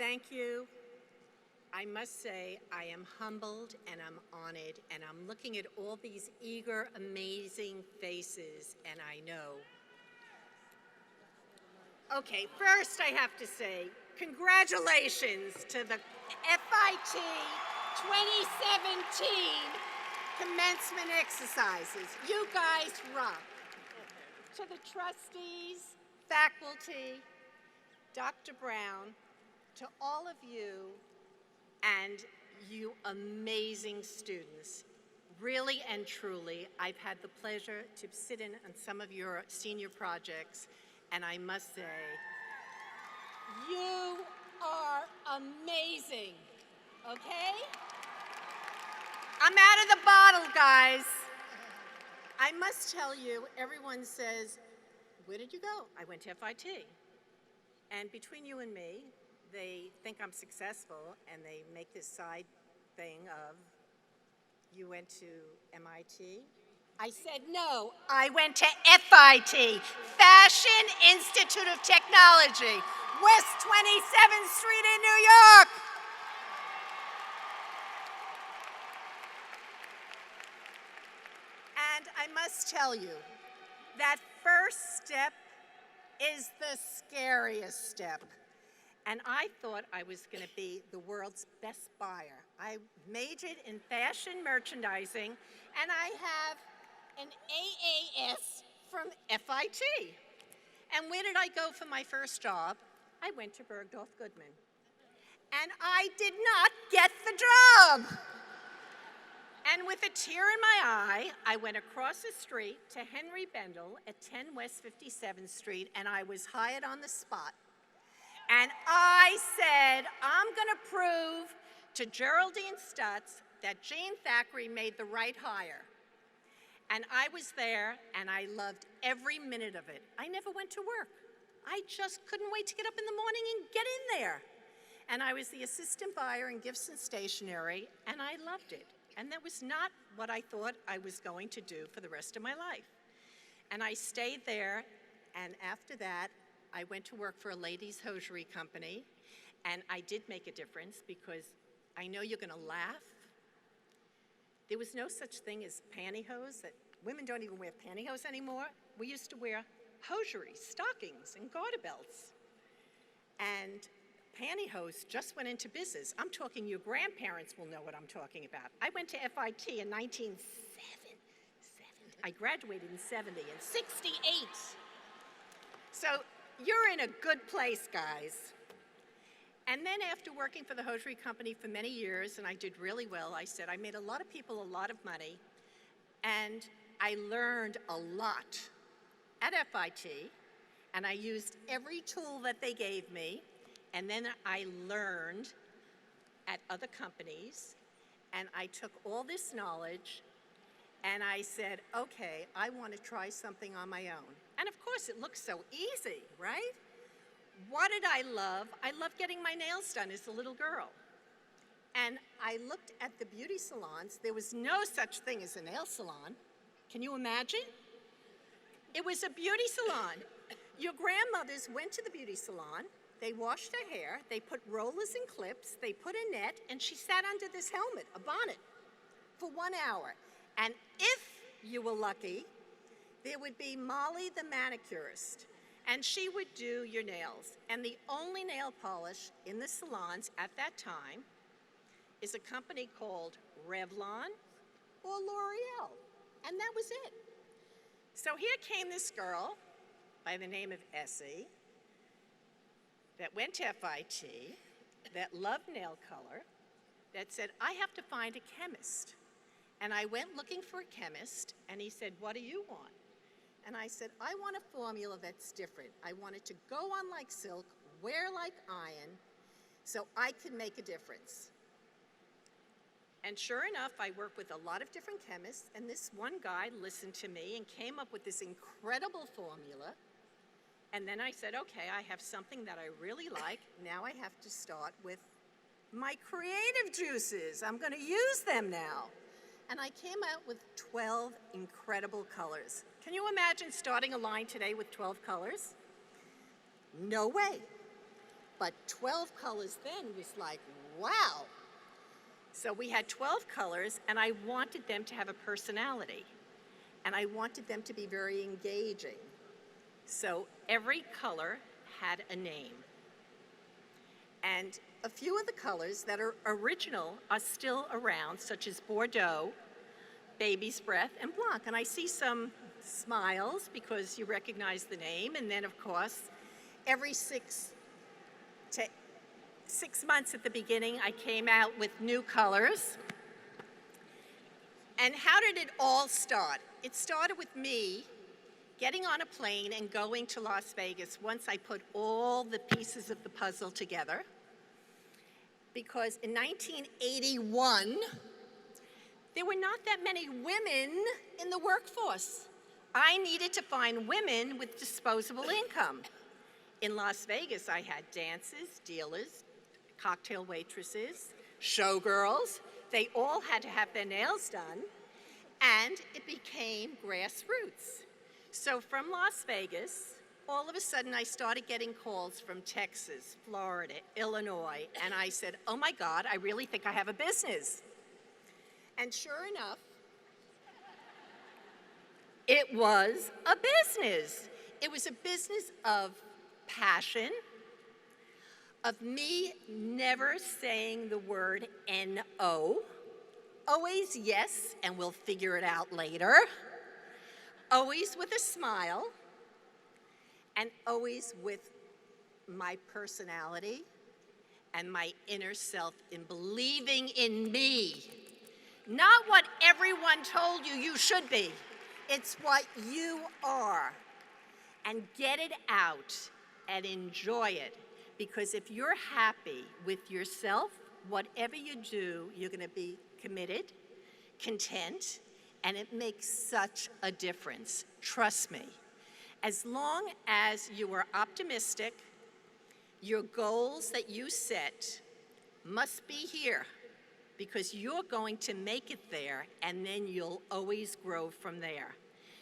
thank you. I must say I am humbled and I'm honored, and I'm looking at all these eager, amazing faces, and I know. Okay, first I have to say congratulations to the FIT 2017 commencement exercises. You guys rock. To the trustees, faculty, Dr. Brown, to all of you and you amazing students. Really and truly, I've had the pleasure to sit in on some of your senior projects, and I must say, you are amazing, okay? I'm out of the bottle, guys. I must tell you, everyone says, where did you go? I went to FIT. And between you and me, they think I'm successful, and they make this side thing of, you went to MIT? I said, no, I went to FIT, Fashion Institute of Technology, West 27th Street in New York. And I must tell you, that first step is the scariest step. And I thought I was going to be the world's best buyer. I majored in fashion merchandising, and I have an AAS from FIT. And where did I go for my first job? I went to Bergdorf Goodman. And I did not get the job. And with a tear in my eye, I went across the street to Henry Bendel at 10 West 57th Street, and I was hired on the spot. And I said, I'm going to prove to Geraldine Stutz that Jean Thackeray made the right hire. And I was there, and I loved every minute of it. I never went to work. I just couldn't wait to get up in the morning and get in there. And I was the assistant buyer in gifts and stationery, and I loved it. And that was not what I thought I was going to do for the rest of my life. And I stayed there, and after that, I went to work for a ladies' hosiery company, and I did make a difference because I know you're going to laugh. There was no such thing as pantyhose. That women don't even wear pantyhose anymore. We used to wear hosiery, stockings, and garter belts. And pantyhose just went into business. I'm talking your grandparents will know what I'm talking about. I went to FIT in 1970. I graduated in 70 and 68. So you're in a good place, guys. And then after working for the hosiery company for many years, and I did really well, I said, I made a lot of people a lot of money, and I learned a lot at FIT, and I used every tool that they gave me, and then I learned at other companies, and I took all this knowledge, and I said, okay, I want to try something on my own. And of course, it looks so easy, right? What did I love? I loved getting my nails done as a little girl. And I looked at the beauty salons. There was no such thing as a nail salon. Can you imagine? It was a beauty salon. Your grandmothers went to the beauty salon, they washed her hair, they put rollers and clips, they put a net, and she sat under this helmet, a bonnet, for 1 hour. And if you were lucky, there would be Molly the manicurist, and she would do your nails. And the only nail polish in the salons at that time is a company called Revlon or L'Oreal, and that was it. So here came this girl by the name of Essie that went to FIT, that loved nail color, that said, I have to find a chemist. And I went looking for a chemist, and he said, what do you want? And I said, I want a formula that's different. I want it to go on like silk, wear like iron, so I can make a difference. And sure enough, I worked with a lot of different chemists, and this one guy listened to me and came up with this incredible formula. And then I said, okay, I have something that I really like. Now I have to start with my creative juices. I'm going to use them now. And I came out with 12 incredible colors. Can you imagine starting a line today with 12 colors? No way. But 12 colors then was like, wow. So we had 12 colors, and I wanted them to have a personality. And I wanted them to be very engaging. So every color had a name. And a few of the colors that are original are still around, such as Bordeaux, Baby's Breath, and Blanc. And I see some smiles because you recognize the name. And then, of course, every 6 months at the beginning, I came out with new colors. And how did it all start? It started with me getting on a plane and going to Las Vegas once I put all the pieces of the puzzle together. Because in 1981, there were not that many women in the workforce. I needed to find women with disposable income. In Las Vegas, I had dancers, dealers, cocktail waitresses, showgirls. They all had to have their nails done, and it became grassroots. So from Las Vegas, all of a sudden I started getting calls from Texas, Florida, Illinois, and I said, oh my God, I really think I have a business. And sure enough, it was a business. It was a business of passion, of me never saying the word N-O, always yes, and we'll figure it out later, always with a smile, and always with my personality and my inner self in believing in me. Not what everyone told you you should be. It's what you are. And get it out and enjoy it. Because if you're happy with yourself, whatever you do, you're going to be committed, content, and it makes such a difference. Trust me. As long as you are optimistic, your goals that you set must be here because you're going to make it there and then you'll always grow from there.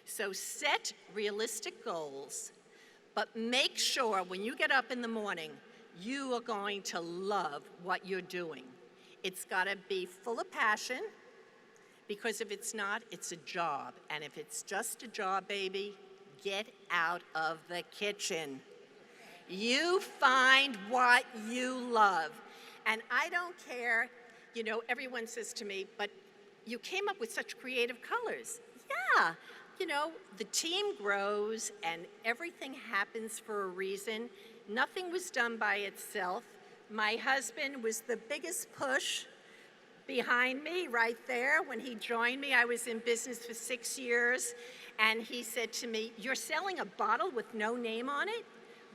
So set realistic goals, but make sure when you get up in the morning, you are going to love what you're doing. It's got to be full of passion because if it's not, it's a job. And if it's just a job, baby, get out of the kitchen. You find what you love. And I don't care, you know, everyone says to me, but you came up with such creative colors. Yeah, you know, the team grows and everything happens for a reason. Nothing was done by itself. My husband was the biggest push behind me right there. When he joined me, I was in business for 6 years. And he said to me, you're selling a bottle with no name on it?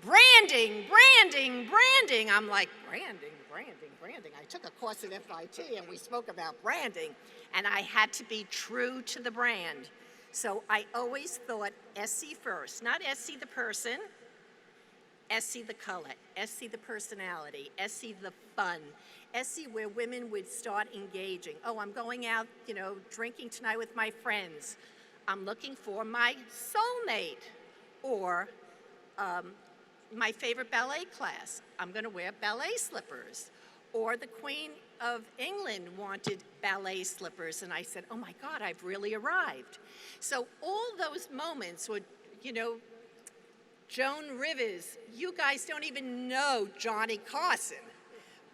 Branding, branding, branding. I'm like, branding, branding, branding. I took a course at FIT and we spoke about branding. And I had to be true to the brand. So I always thought Essie first, not Essie the person, Essie the color, Essie the personality, Essie the fun, Essie where women would start engaging. Oh, I'm going out, you know, drinking tonight with my friends. I'm looking for my soulmate. Or my favorite ballet class. I'm going to wear ballet slippers. Or the Queen of England wanted ballet slippers. And I said, oh my God, I've really arrived. So all those moments would, you know, Joan Rivers, you guys don't even know Johnny Carson.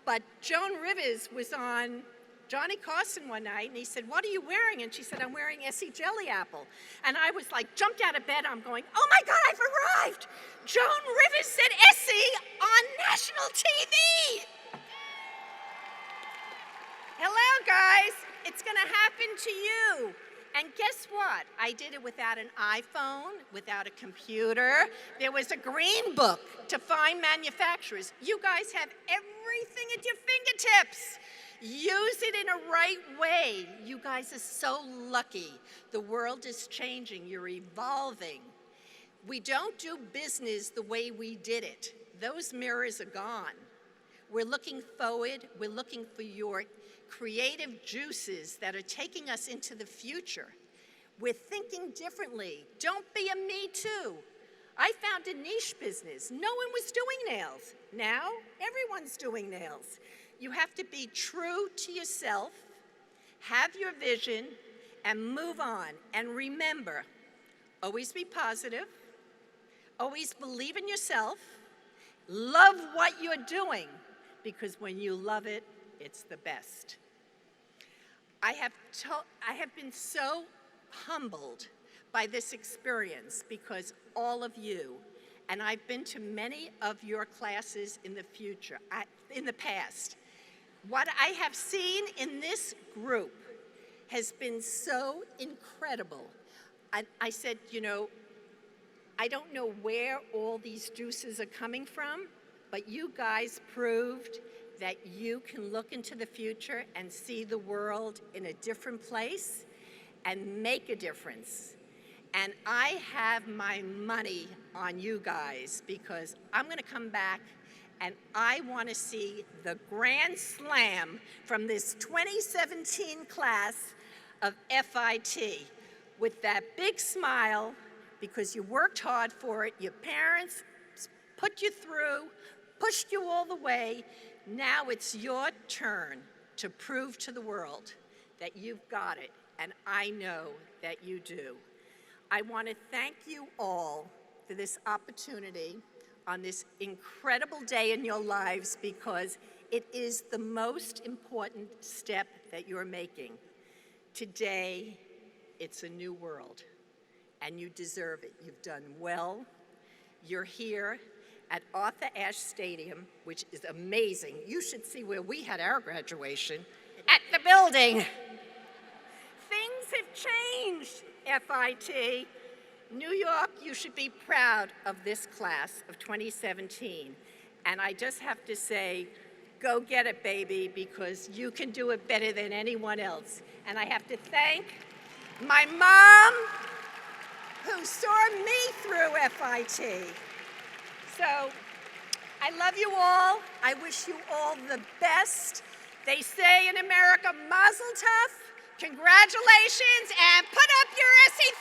But Joan Rivers was on Johnny Carson one night, and he said, what are you wearing? And she said, I'm wearing Essie Jelly Apple. And I was like, jumped out of bed, I'm going, oh my God, I've arrived! Joan Rivers said Essie on national TV! Hello, guys. It's gonna happen to you. And guess what? I did it without an iPhone, without a computer. There was a green book to find manufacturers. You guys have everything at your fingertips. Use it in a right way. You guys are so lucky. The world is changing. You're evolving. We don't do business the way we did it. Those mirrors are gone. We're looking forward. We're looking for your creative juices that are taking us into the future. We're thinking differently. Don't be a me too. I found a niche business. No one was doing nails. Now, everyone's doing nails. You have to be true to yourself, have your vision, and move on. And remember, always be positive, always believe in yourself, love what you're doing, because when you love it, it's the best. I have been so humbled by this experience because all of you, and I've been to many of your classes in the past, what I have seen in this group has been so incredible. I said, you know, I don't know where all these juices are coming from, but you guys proved that you can look into the future and see the world in a different place and make a difference. And I have my money on you guys because I'm gonna come back and I wanna see the grand slam from this 2017 class of FIT with that big smile because you worked hard for it, your parents put you through, pushed you all the way. Now it's your turn to prove to the world that you've got it, and I know that you do. I want to thank you all for this opportunity on this incredible day in your lives because it is the most important step that you're making. Today, it's a new world, and you deserve it. You've done well. You're here at Arthur Ashe Stadium, which is amazing. You should see where we had our graduation, at the building. Things have changed, FIT. New York, you should be proud of this class of 2017. And I just have to say, go get it, baby, because you can do it better than anyone else. And I have to thank my mom, who saw me through FIT. So, I love you all. I wish you all the best. They say in America, mazel tov, congratulations, and put up your Essie